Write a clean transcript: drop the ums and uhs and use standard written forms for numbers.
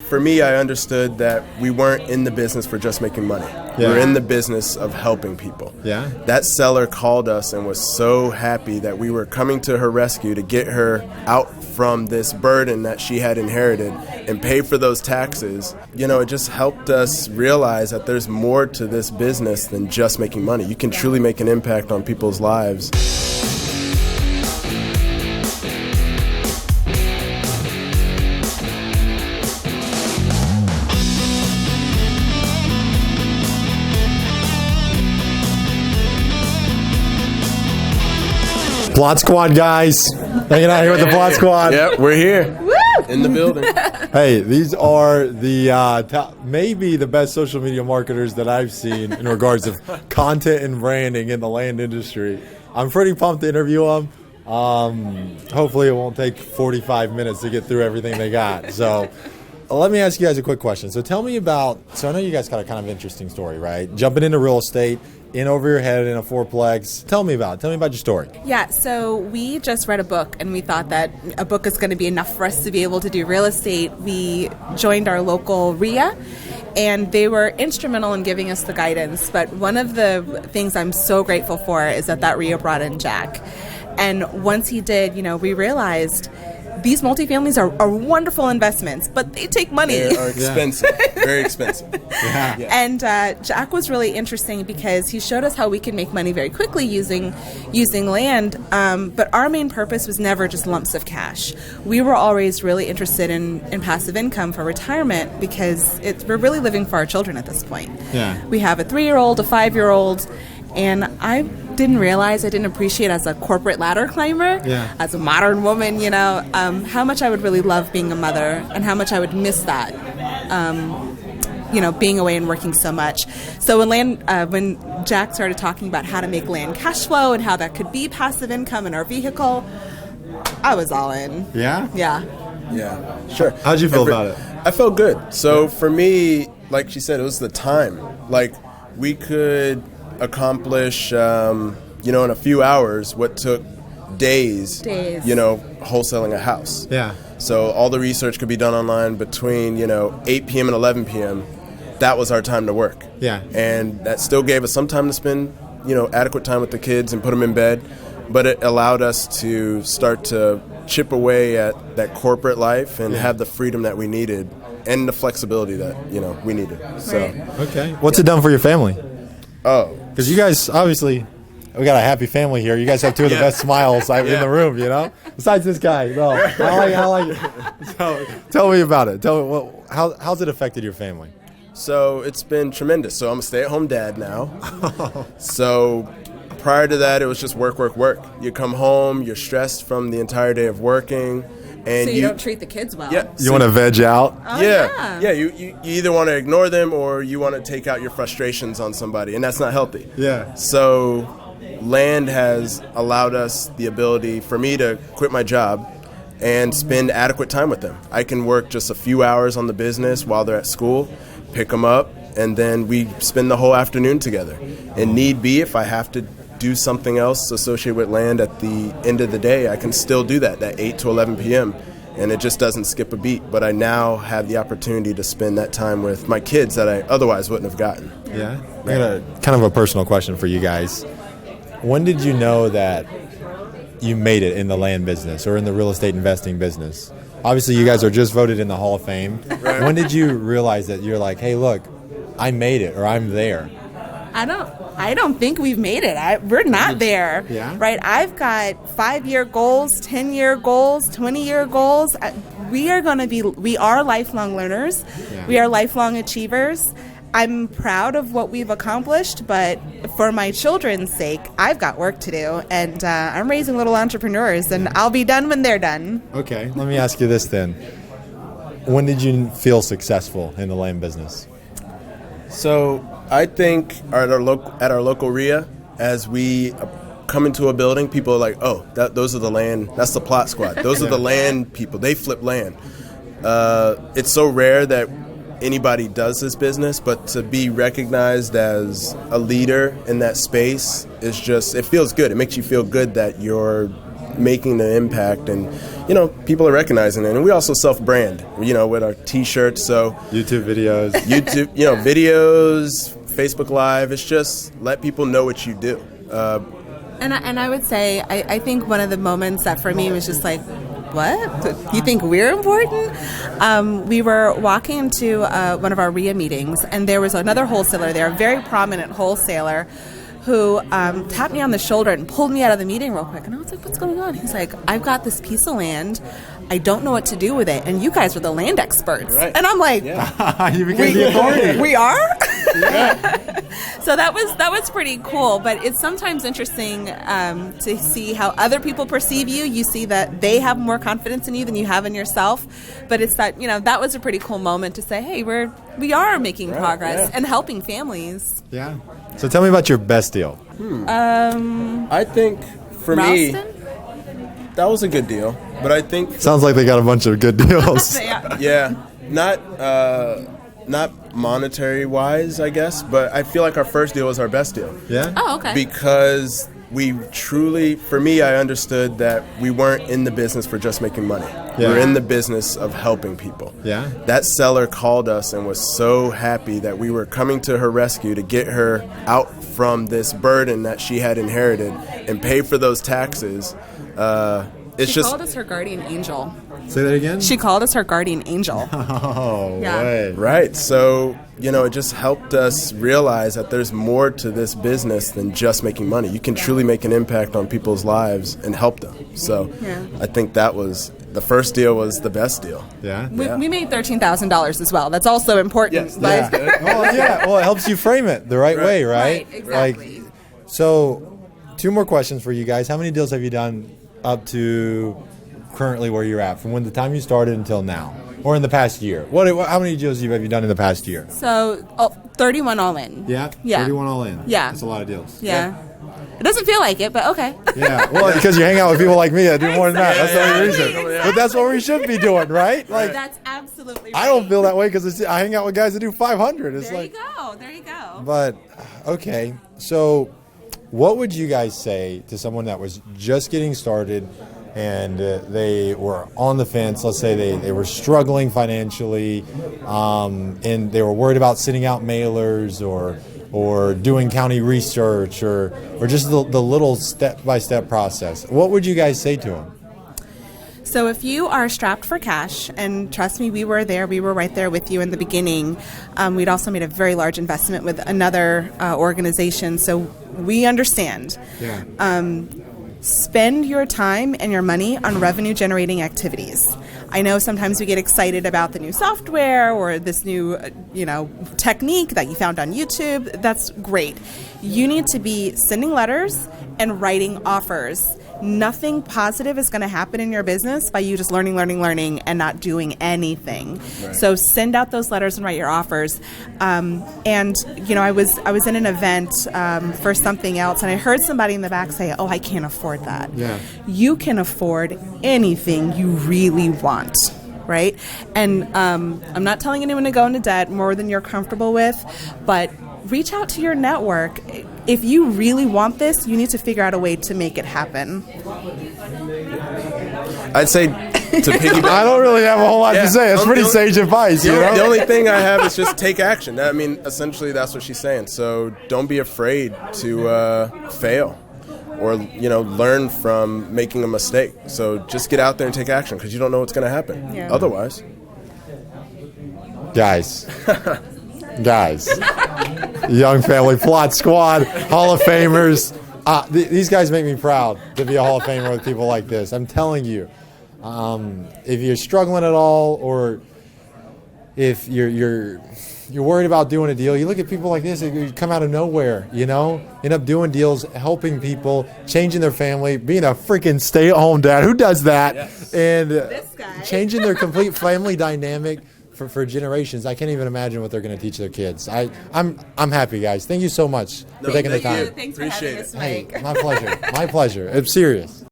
for me, I understood that we weren't in the business for just making money. We were in the business of helping people. Yeah. That seller called us and was so happy that we were coming to her rescue to get her out from this burden that she had inherited and pay for those taxes. It just helped us realize that there's more to this business than just making money. You can truly make an impact on people's lives. Plot Squad guys, hanging out here with the Plot Squad. Yep, we're here. Woo! In the building. Hey, these are the maybe the best social media marketers that I've seen in regards of content and branding in the land industry. I'm pretty pumped to interview them. Hopefully it won't take 45 minutes to get through everything they got. So let me ask you guys a quick question. So tell me about, I know you guys got a kind of interesting story, right? Jumping into real estate, in over your head in a fourplex. Tell me about your story. Yeah, so we just read a book and we thought that a book is going to be enough for us to be able to do real estate. We joined our local RIA and they were instrumental in giving us the guidance. But one of the things I'm so grateful for is that RIA brought in Jack. And once he did, we realized these multifamilies are wonderful investments, but they take money. They are expensive, very expensive. Yeah. And Jack was really interesting because he showed us how we can make money very quickly using land. But our main purpose was never just lumps of cash. We were always really interested in passive income for retirement because we're really living for our children at this point. Yeah. We have a 3-year-old, a 5-year-old, and I didn't appreciate as a corporate ladder climber, as a modern woman, how much I would really love being a mother and how much I would miss that, being away and working so much. So when Jack started talking about how to make land cash flow and how that could be passive income in our vehicle, I was all in. Yeah? Yeah. Yeah, sure. How'd you feel about it? I felt good. So for me, like she said, it was the time. Like we could accomplish, in a few hours what took days, wholesaling a house. Yeah. So all the research could be done online between, 8 p.m. and 11 p.m. That was our time to work. Yeah. And that still gave us some time to spend, adequate time with the kids and put them in bed. But it allowed us to start to chip away at that corporate life and have the freedom that we needed and the flexibility that, we needed. So. Okay. What's it done for your family? Oh. Because you guys, obviously, we got a happy family here. You guys have two of the best smiles in the room, Besides this guy. No, I like it. So, tell me about it. Tell me, how's it affected your family? So it's been tremendous. So I'm a stay-at-home dad now. So prior to that, it was just work. You come home, you're stressed from the entire day of working. And so you don't treat the kids well. Yeah. You want to veg out? Oh, yeah. You either want to ignore them or you want to take out your frustrations on somebody, and that's not healthy. Yeah. So land has allowed us the ability for me to quit my job and spend adequate time with them. I can work just a few hours on the business while they're at school, pick them up, and then we spend the whole afternoon together. And need be, if I have to do something else associated with land at the end of the day, I can still do that 8 to 11 p.m. And it just doesn't skip a beat. But I now have the opportunity to spend that time with my kids that I otherwise wouldn't have gotten. Yeah. I got a kind of a personal question for you guys. When did you know that you made it in the land business or in the real estate investing business? Obviously, you guys are just voted in the Hall of Fame. Right. When did you realize that you're like, hey, look, I made it or I'm there? I don't think we've made it. We're not there. Yeah. Right? I've got 5-year goals, 10-year goals, 20-year goals. We are lifelong learners. Yeah. We are lifelong achievers. I'm proud of what we've accomplished, but for my children's sake, I've got work to do, and I'm raising little entrepreneurs, and I'll be done when they're done. Okay, let me ask you this then. When did you feel successful in the land business? So I think at our local RIA, as we come into a building, people are like, oh, those are the land, that's the Plot Squad. Those are the land people. They flip land. It's so rare that anybody does this business, but to be recognized as a leader in that space is just, it feels good. It makes you feel good that you're making an impact, and people are recognizing it. And we also self-brand, with our T-shirts. So YouTube videos, videos, Facebook Live. It's just let people know what you do. And I would say I think one of the moments that for me was just like, what? You think we're important? We were walking into one of our RIA meetings, and there was another wholesaler there, a very prominent wholesaler, who tapped me on the shoulder and pulled me out of the meeting real quick. And I was like, what's going on? He's like, I've got this piece of land. I don't know what to do with it. And you guys are the land experts. Right. And I'm like, you became the authority. We are? Yeah. So that was pretty cool. But it's sometimes interesting to see how other people perceive you. You see that they have more confidence in you than you have in yourself. But it's that, that was a pretty cool moment to say, hey, we are making progress and helping families. Yeah. So tell me about your best deal. I think for Ralston? me, that was a good deal. But I think sounds like they got a bunch of good deals. Yeah, not monetary wise, I guess, but I feel like our first deal was our best deal. Yeah. Oh, okay. Because we truly, for me, I understood that we weren't in the business for just making money. Yeah. We're in the business of helping people. Yeah. That seller called us and was so happy that we were coming to her rescue to get her out from this burden that she had inherited and pay for those taxes. She called us her guardian angel. Say that again? She called us her guardian angel. Oh, Yeah. way. Right. So, it just helped us realize that there's more to this business than just making money. You can truly make an impact on people's lives and help them. So I think that was the first deal was the best deal. Yeah. We made $13,000 as well. That's also important. Yes. Well, it helps you frame it the right way, right? Right, exactly. So, 2 more questions for you guys. How many deals have you done up to currently where you're at, from when the time you started until now, or in the past year? How many deals have you done in the past year? So 31 all in. Yeah? Yeah. 31 all in. Yeah. That's a lot of deals. Yeah. It doesn't feel like it, but okay. Yeah, well, because you hang out with people like me that do more than that. That's the only reason. Exactly. But that's what we should be doing, right? Like, that's absolutely right. I don't feel that way because I hang out with guys that do 500. It's There you go. But, okay, so what would you guys say to someone that was just getting started and they were on the fence? Let's say they were struggling financially, and they were worried about sending out mailers or doing county research or just the little step-by-step process. What would you guys say to them? So if you are strapped for cash, and trust me, we were right there with you in the beginning. We'd also made a very large investment with another organization, so we understand. Yeah. Spend your time and your money on revenue-generating activities. I know sometimes we get excited about the new software or this new, technique that you found on YouTube. That's great. You need to be sending letters and writing offers. Nothing positive is going to happen in your business by you just learning, and not doing anything. Right. So send out those letters and write your offers. And I was in an event for something else, and I heard somebody in the back say, "Oh, I can't afford that." Yeah. You can afford anything you really want. Right? And I'm not telling anyone to go into debt more than you're comfortable with, but reach out to your network. If you really want this, you need to figure out a way to make it happen. I'd say to piggyback. I don't really have a whole lot to say. It's pretty sage advice. The only thing I have is just take action. I mean, essentially, that's what she's saying. So don't be afraid to fail or, learn from making a mistake. So just get out there and take action because you don't know what's going to happen. Yeah. Otherwise. Guys, Young Family Plot Squad, Hall of Famers. These guys make me proud to be a Hall of Famer with people like this. I'm telling you, if you're struggling at all, or if you're worried about doing a deal, you look at people like this. You come out of nowhere, end up doing deals, helping people, changing their family, being a freaking stay-at-home dad. Who does that? Yes. And this guy. Changing their complete family dynamic. For generations. I can't even imagine what they're going to teach their kids. I'm happy, guys. Thank you so much for taking the time. Thanks for having us, Mike. Hey, my pleasure. My pleasure. I'm serious.